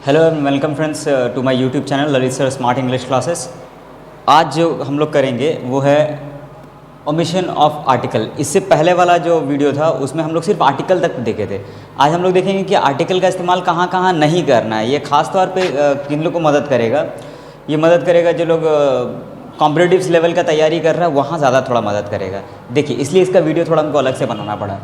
Hello and welcome friends to my YouTube channel Lalit sir smart English classes. आज जो हम लोग करेंगे वो है ओमिशन ऑफ आर्टिकल। इससे पहले वाला जो वीडियो था उसमें हम लोग सिर्फ आर्टिकल तक देखे थे। आज हम लोग देखेंगे कि आर्टिकल का इस्तेमाल कहाँ कहाँ नहीं करना है। ये खास तौर पे किन लोग को मदद करेगा, ये मदद करेगा जो लोग कॉम्पिटिटिव्स लेवल का तैयारी कर रहा है, वहाँ ज़्यादा थोड़ा मदद करेगा। देखिए, इसलिए इसका वीडियो थोड़ा हमको अलग से बनाना पड़ा।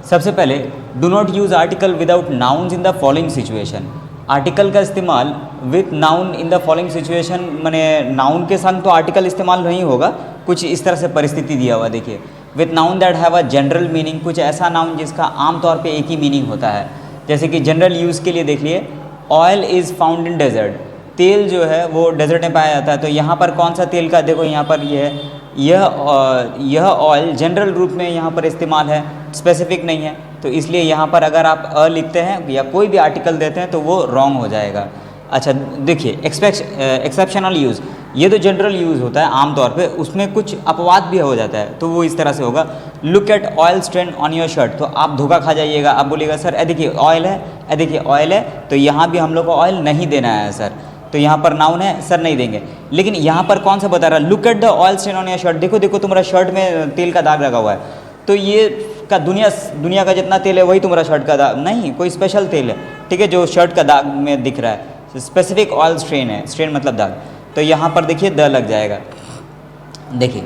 सबसे पहले, do not use article without nouns in the following situation. Article का इस्तेमाल with noun in the following situation, माने नाउन के संग तो आर्टिकल इस्तेमाल नहीं होगा। कुछ इस तरह से परिस्थिति दिया हुआ, देखिए, with noun that have a general meaning, कुछ ऐसा नाउन जिसका आमतौर पे एक ही मीनिंग होता है। जैसे कि जनरल यूज़ के लिए देख लिए, oil is found in desert, तेल जो है वो डेजर्ट में पाया जाता है। तो यहाँ पर कौन सा तेल का, देखो यहाँ पर ये है, यह ऑयल जनरल रूप में यहाँ पर इस्तेमाल है, स्पेसिफिक नहीं है। तो इसलिए यहाँ पर अगर आप अ लिखते हैं या कोई भी आर्टिकल देते हैं तो वो रॉन्ग हो जाएगा। अच्छा, देखिए, एक्सेप्शनल यूज़, ये तो जनरल यूज़ होता है आमतौर पे, उसमें कुछ अपवाद भी हो जाता है, तो वो इस तरह से होगा। Look at oil stain on your shirt, तो आप धोखा खा जाइएगा, आप बोलिएगा सर ए देखिए ऑयल है, ए देखिए ऑयल है, तो यहाँ भी हम लोग को ऑयल नहीं देना है सर, तो यहाँ पर नाउन है सर नहीं देंगे। लेकिन यहाँ पर कौन सा बता रहा है, look at the oil stain on your shirt, देखो देखो तुम्हारा शर्ट में तेल का दाग लगा हुआ है, तो ये का दुनिया का जितना तेल है वही तुम्हारा शर्ट का दाग नहीं, कोई स्पेशल तेल है, ठीक है, जो शर्ट का दाग में दिख रहा है, स्पेसिफिक ऑयल स्ट्रेन है, स्ट्रेन मतलब दाग, तो यहाँ पर देखिए द लग जाएगा। देखिए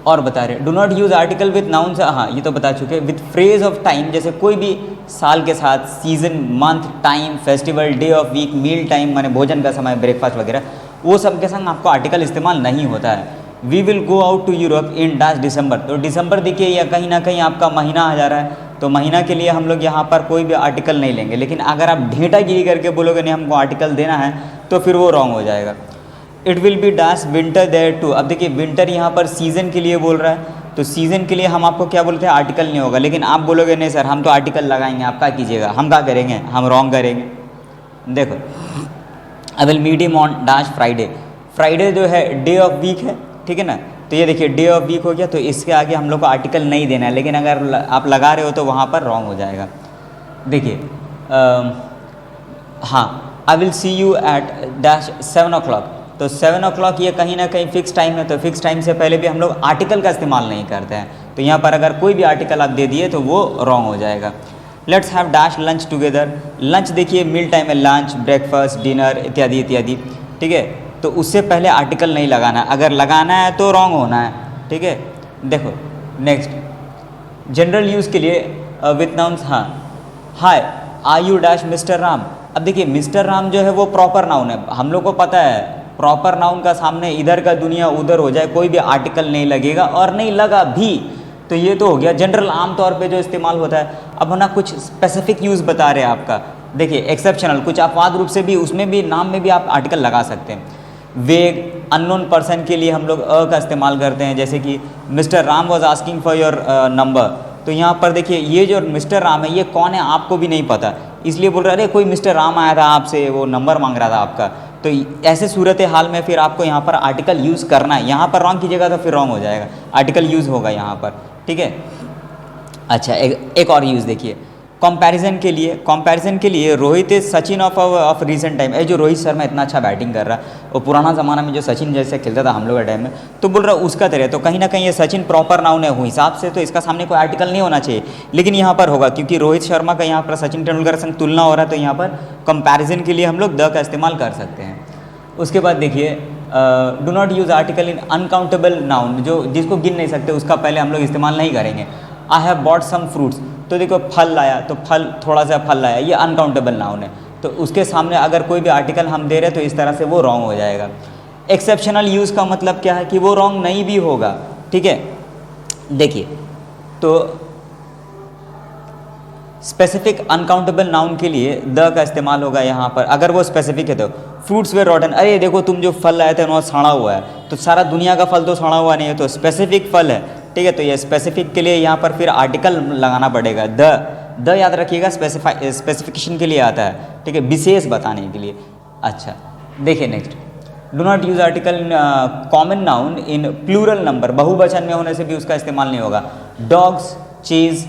और बता रहे, do not use article with noun, हाँ ये तो बता चुके। विथ फ्रेज ऑफ टाइम, जैसे कोई भी साल के साथ, season, month, time, festival, day of week, meal time माने भोजन का समय, ब्रेकफास्ट वगैरह, वो सब के संग आपको आर्टिकल इस्तेमाल नहीं होता है। We will go out to Europe in dash December, तो दिसंबर देखिए या कहीं ना कहीं आपका महीना आ जा रहा है, तो महीना के लिए हम लोग यहाँ पर कोई भी आर्टिकल नहीं लेंगे। लेकिन अगर आप ढेंटागिरी करके बोलोगे नहीं हमको आर्टिकल देना है, तो फिर वो रॉन्ग हो जाएगा। It will be dash winter there too, अब देखिए विंटर यहाँ पर सीज़न के लिए बोल रहा है, तो सीज़न के लिए हम आपको क्या बोलते हैं, आर्टिकल नहीं होगा। लेकिन आप बोलोगे नहीं सर हम तो आर्टिकल लगाएंगे, आप क्या कीजिएगा, हम क्या करेंगे, हम रॉन्ग करेंगे। देखो, I will meet him on dash Friday, Friday जो है डे ऑफ वीक है, ठीक है ना, तो ये देखिए डे ऑफ वीक हो गया, तो इसके आगे हम लोग को आर्टिकल नहीं देना है। लेकिन अगर आप लगा रहे हो तो वहाँ पर रॉन्ग हो जाएगा। देखिए हाँ, I will see you at dash 7 o'clock, तो 7 o'clock ये कहीं ना कहीं फिक्स टाइम है, तो फिक्स टाइम से पहले भी हम लोग आर्टिकल का इस्तेमाल नहीं करते हैं, तो यहाँ पर अगर कोई भी आर्टिकल आप दे दिए तो वो रॉन्ग हो जाएगा। Let's have dash lunch together, lunch देखिए मील टाइम है, लंच, ब्रेकफास्ट, डिनर इत्यादि इत्यादि, ठीक है, तो उससे पहले आर्टिकल नहीं लगाना है, अगर लगाना है तो रॉन्ग होना है, ठीक है। देखो नेक्स्ट, जनरल यूज़ के लिए विथ नाउन्स, हाँ, hi are you dash mister Ram, अब देखिए मिस्टर राम जो है वो प्रॉपर नाउन है, हम लोग को पता है प्रॉपर नाउन का सामने इधर का दुनिया उधर हो जाए, कोई भी आर्टिकल नहीं लगेगा, और नहीं लगा भी तो ये तो हो गया जनरल आमतौर पे जो इस्तेमाल होता है। अब हम ना कुछ स्पेसिफिक यूज़ बता रहे हैं आपका, देखिए एक्सेप्शनल, कुछ अपवाद रूप से भी, उसमें भी नाम में भी आप आर्टिकल लगा सकते हैं। वेग, अननोन पर्सन के लिए हम लोग अ का इस्तेमाल करते हैं, जैसे कि mister Ram was asking for your number, तो यहाँ पर देखिए ये जो मिस्टर राम है ये कौन है आपको भी नहीं पता, इसलिए बोल रहा है अरे कोई मिस्टर राम आया था आपसे, वो नंबर मांग रहा था आपका, तो ऐसे सूरत हाल में फिर आपको यहाँ पर आर्टिकल यूज़ करना है। यहाँ पर रॉन्ग कीजिएगा तो फिर रॉन्ग हो जाएगा, आर्टिकल यूज़ होगा यहाँ पर, ठीक है। अच्छा, एक और यूज़ देखिए, कंपैरिजन के लिए Rohit is Sachin of recent time, जो रोहित शर्मा इतना अच्छा बैटिंग कर रहा है, वो पुराना ज़माना में जो सचिन जैसे खेलता था हम लोग के टाइम में, तो बोल रहा उसका तरह, तो कहीं ना कहीं ये सचिन प्रॉपर नाउन है हिसाब से, तो इसका सामने कोई आर्टिकल नहीं होना चाहिए, लेकिन यहाँ पर होगा क्योंकि रोहित शर्मा का यहाँ पर सचिन तेंदुलकर संग तुलना हो रहा है, तो यहाँ पर कंपैरिजन के लिए हम लोग द का इस्तेमाल कर सकते हैं। उसके बाद देखिए, do not use article in uncountable noun, जो जिसको गिन नहीं सकते उसका पहले हम लोग इस्तेमाल नहीं करेंगे। I have bought some fruits, तो देखो फल लाया, तो फल, थोड़ा सा फल लाया, ये अनकाउंटेबल नाउन है, तो उसके सामने अगर कोई भी आर्टिकल हम दे रहे हैं तो इस तरह से वो रॉन्ग हो जाएगा। एक्सेप्शनल यूज़ का मतलब क्या है कि वो रॉन्ग नहीं भी होगा, ठीक है। देखिए, तो स्पेसिफिक अनकाउंटेबल नाउन के लिए द का इस्तेमाल होगा यहाँ पर, अगर वो स्पेसिफिक है तो। फ्रूट्स वे रॉटन, अरे देखो तुम जो फल लाए थे वो सड़ा हुआ है, तो सारा दुनिया का फल तो सड़ा हुआ नहीं है, तो स्पेसिफिक फल है, ठीक है, तो ये स्पेसिफिक के लिए यहाँ पर फिर आर्टिकल लगाना पड़ेगा, द याद रखिएगा, स्पेसिफिकेशन के लिए आता है, ठीक है, विशेष बताने के लिए। अच्छा देखिए next, do not use article common noun in plural number, बहुवचन में होने से भी उसका इस्तेमाल नहीं होगा। डॉग्स, चीज़,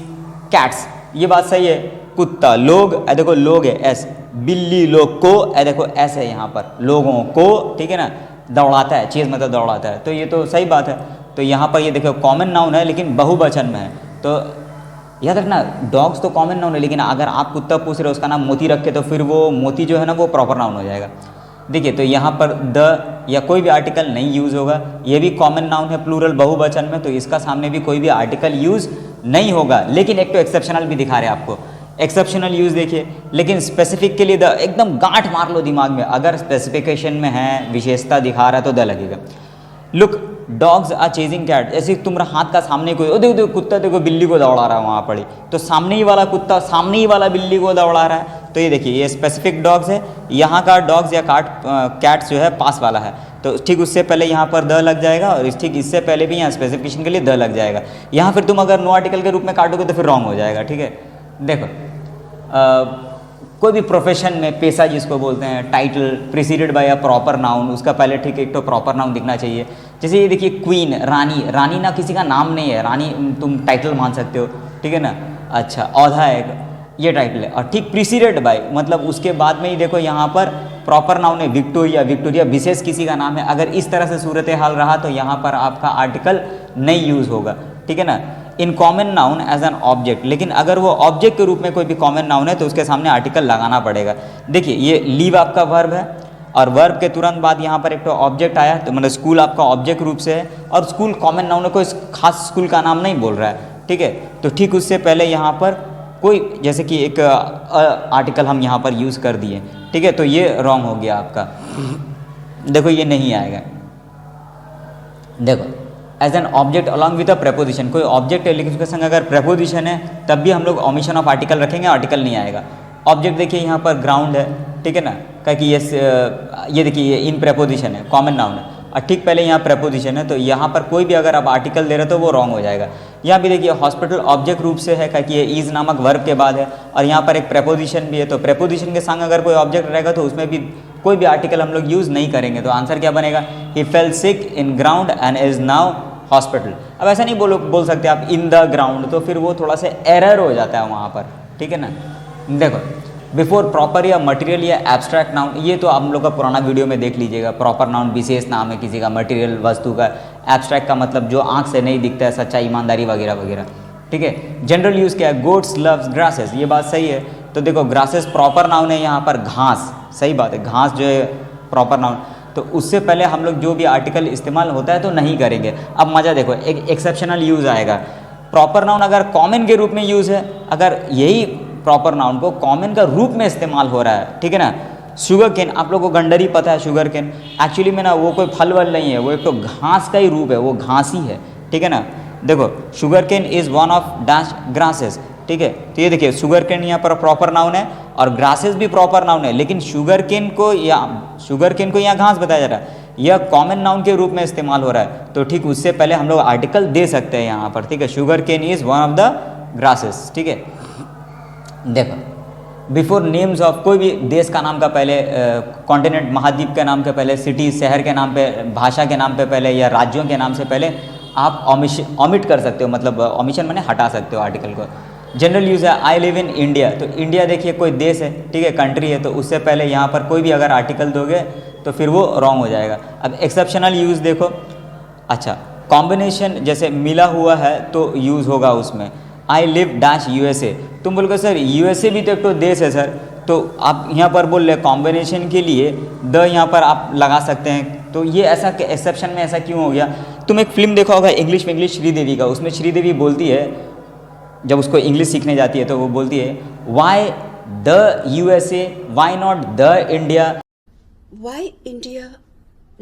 कैट्स, ये बात सही है, कुत्ता, लोग, देखो लोग है एस, बिल्ली लोग को, देखो ऐसे है यहाँ पर, लोगों को, ठीक है ना, दौड़ाता है, चीज़ मतलब दौड़ाता है, तो ये तो सही बात है। तो यहाँ पर ये देखो कॉमन नाउन है लेकिन बहुवचन में है, तो याद रखना डॉग्स तो कॉमन नाउन है, लेकिन अगर आप कुत्ता पूछ रहे हो उसका नाम मोती रख के, तो फिर वो मोती जो है ना वो प्रॉपर नाउन हो जाएगा। देखिए तो यहाँ पर द या कोई भी आर्टिकल नहीं यूज़ होगा, ये भी कॉमन नाउन है प्लूरल बहुवचन में, तो इसका सामने भी कोई भी आर्टिकल यूज़ नहीं होगा। लेकिन एक तो एक्सेप्शनल भी दिखा रहे हैं आपको, एक्सेप्शनल यूज़ देखिए, लेकिन स्पेसिफिक के लिए द एकदम गांठ मार लो दिमाग में, अगर स्पेसिफिकेशन में है, विशेषता दिखा रहा है तो द लगेगा। Look dogs are chasing cat, ऐसे तुम्हारा हाथ का सामने कोई, ओ देखो देखो कुत्ता देखो बिल्ली को दौड़ा रहा है वहाँ पड़ी, तो सामने ही वाला कुत्ता सामने ही वाला बिल्ली को दौड़ा रहा है, तो ये देखिए ये स्पेसिफिक डॉग्स है। यहाँ का डॉग्स या कैट्स जो है पास वाला है, तो ठीक उससे पहले यहाँ पर द लग जाएगा, और ठीक इससे पहले भी यहाँ स्पेसिफिकेशन के लिए द लग जाएगा। यहाँ फिर तुम अगर नो आर्टिकल के रूप में काटोगे तो फिर रॉन्ग हो जाएगा, ठीक है। देखो कोई भी प्रोफेशन में, पेशा जिसको बोलते हैं, title preceded by a proper noun, उसका पहले ठीक एक तो प्रॉपर नाउन दिखना चाहिए। जैसे ये देखिए क्वीन, रानी, रानी ना किसी का नाम नहीं है, रानी तुम टाइटल मान सकते हो, ठीक है ना। अच्छा औधा है, ये टाइटल है, और ठीक प्रिसीडेड बाय मतलब उसके बाद में ही देखो यहाँ पर प्रॉपर नाउन है विक्टोरिया, विक्टोरिया विशेष किसी का नाम है। अगर इस तरह से सूरत हाल रहा तो यहाँ पर आपका आर्टिकल नहीं यूज़ होगा, ठीक है ना। इन common noun as an object, लेकिन अगर वो ऑब्जेक्ट के रूप में कोई भी कॉमन नाउन है तो उसके सामने आर्टिकल लगाना पड़ेगा। देखिए ये लीव आपका वर्ब है, और वर्ब के तुरंत बाद यहाँ पर एक तो ऑब्जेक्ट आया, तो मतलब स्कूल आपका ऑब्जेक्ट रूप से है, और स्कूल कॉमन नाउन है, कोई खास स्कूल का नाम नहीं बोल रहा है, ठीक है। तो ठीक उससे पहले यहाँ पर कोई जैसे कि एक आर्टिकल हम यहाँ पर यूज़ कर दिए, ठीक है, तो ये रॉन्ग हो गया आपका। देखो ये नहीं आएगा, देखो as an object along with a preposition, कोई ऑब्जेक्ट है लेकिन उसके संग अगर प्रेपोजिशन है तब भी हम लोग ओमिशन ऑफ आर्टिकल रखेंगे, आर्टिकल नहीं आएगा। ऑब्जेक्ट देखिए यहाँ पर ग्राउंड है, ठीक है ना, कि ये देखिए ये इन प्रेपोजिशन है, कॉमन नाउन है, और ठीक पहले यहाँ प्रेपोजिशन है, तो यहाँ पर कोई भी अगर आप आर्टिकल दे रहे हो तो वो रॉन्ग हो जाएगा। यहाँ भी देखिए हॉस्पिटल ऑब्जेक्ट रूप से है, कि ये इज नामक वर्ब के बाद है, और यहाँ पर एक प्रेपोजिशन भी है, तो प्रेपोजिशन के संग अगर कोई ऑब्जेक्ट रहेगा तो उसमें भी कोई भी आर्टिकल हम लोग यूज़ नहीं करेंगे। तो आंसर क्या बनेगा, he fell sick in ground and is now hospital. अब ऐसा नहीं बोल सकते आप इन द ग्राउंड, तो फिर वो थोड़ा सा एरर हो जाता है वहाँ पर, ठीक है ना। देखो बिफोर प्रॉपर या मटेरियल या एब्स्ट्रैक्ट नाउन, ये तो आप लोग का पुराना वीडियो में देख लीजिएगा। प्रॉपर नाउन विशेष नाम है किसी का, मटेरियल वस्तु का, एब्स्ट्रैक्ट का मतलब जो आंख से नहीं दिखता है, सच्चाई ईमानदारी वगैरह वगैरह, ठीक है। जनरल यूज़ क्या है, गोट्स लव्स ग्रासेस, ये बात सही है। तो देखो ग्रासेस प्रॉपर नाउन है, यहाँ पर घास, सही बात है, घास जो है प्रॉपर नाउन, तो उससे पहले हम लोग जो भी आर्टिकल इस्तेमाल होता है तो नहीं करेंगे। अब मज़ा देखो, एक एक्सेप्शनल यूज़ आएगा। प्रॉपर नाउन अगर कॉमन के रूप में यूज़ है, अगर यही प्रॉपर नाउन को कॉमन का रूप में इस्तेमाल हो रहा है, ठीक है ना। शुगर केन, आप लोगों को गंडरी पता है, शुगर केन एक्चुअली में ना वो कोई फल वल नहीं है, वो एक तो घास का ही रूप है, वो घास ही है, ठीक है ना। देखो sugar cane is one of dash grasses, ठीक है। तो ये देखिए शुगर केन यहाँ पर प्रॉपर नाउन है, और ग्रासेस भी प्रॉपर नाउन है, लेकिन शुगर केन को यहाँ घास बताया जा रहा है, यह कॉमन नाउन के रूप में इस्तेमाल हो रहा है। तो ठीक उससे पहले हम लोग आर्टिकल दे सकते हैं यहाँ पर, ठीक है। Sugar cane is one of the grasses, ठीक है। देखो बिफोर नेम्स ऑफ, कोई भी देश का नाम का पहले, कॉन्टिनेंट महाद्वीप के नाम के पहले, सिटी शहर के नाम पे, भाषा के नाम पे पहले, या राज्यों के नाम से पहले आप ओमिट कर सकते हो, मतलब ओमिशन माने हटा सकते हो आर्टिकल को। जनरल यूज़ है आई लिव इन इंडिया, तो इंडिया देखिए कोई देश है, ठीक है, कंट्री है, तो उससे पहले यहाँ पर कोई भी अगर आर्टिकल दोगे तो फिर वो रॉन्ग हो जाएगा। अब एक्सेप्शनल यूज़ देखो, अच्छा कॉम्बिनेशन जैसे मिला हुआ है तो यूज़ होगा उसमें, आई लिव डैश यूएसए, तुम बोलोगे सर यूएसए भी तो एक तो देश है सर, तो आप यहाँ पर बोल रहे कॉम्बिनेशन के लिए द यहाँ पर आप लगा सकते हैं, तो ये ऐसा एक्सेप्शन में ऐसा क्यों हो गया। तुम एक फिल्म देखा होगा इंग्लिश में, इंग्लिश श्रीदेवी का, उसमें श्रीदेवी बोलती है जब उसको इंग्लिश सीखने जाती है तो वो बोलती है why the USA, why not the India, why India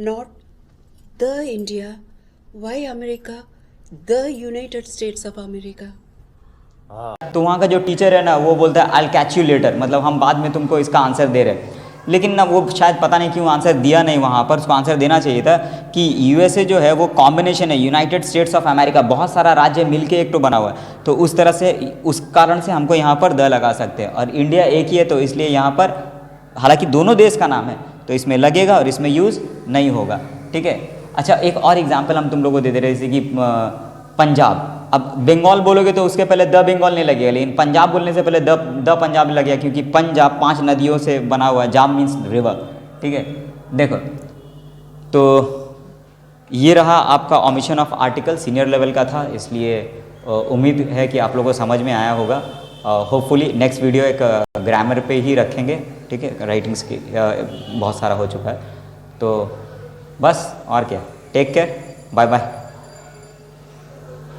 not the India, why America the United States of America. तो वहाँ का जो टीचर है ना वो बोलता है आई कैच यू लेटर, मतलब हम बाद में तुमको इसका आंसर दे रहे हैं, लेकिन ना वो शायद पता नहीं क्यों आंसर दिया नहीं, वहाँ पर उसको आंसर देना चाहिए था कि यूएसए जो है वो कॉम्बिनेशन है, यूनाइटेड स्टेट्स ऑफ अमेरिका, बहुत सारा राज्य मिलके एक तो बना हुआ है, तो उस तरह से उस कारण से हमको यहाँ पर द लगा सकते हैं, और इंडिया एक ही है तो इसलिए यहाँ पर हालांकि दोनों देश का नाम है तो इसमें लगेगा और इसमें यूज़ नहीं होगा, ठीक है। अच्छा एक और एग्जाम्पल हम तुम लोगों को दे दे रहे, जैसे कि पंजाब, अब बंगाल बोलोगे तो उसके पहले द बंगाल नहीं लगेगा, लेकिन पंजाब बोलने से पहले द पंजाब लगेगा, क्योंकि पंजाब 5 नदियों से बना हुआ है, जाब मीन्स रिवर, ठीक है। देखो तो ये रहा आपका omission of article, senior level का था, इसलिए उम्मीद है कि आप लोगों को समझ में आया होगा। होपफुली नेक्स्ट वीडियो एक ग्रामर पे ही रखेंगे, ठीक है, राइटिंग्स की बहुत सारा हो चुका है, तो बस और क्या, टेक केयर, बाय बाय।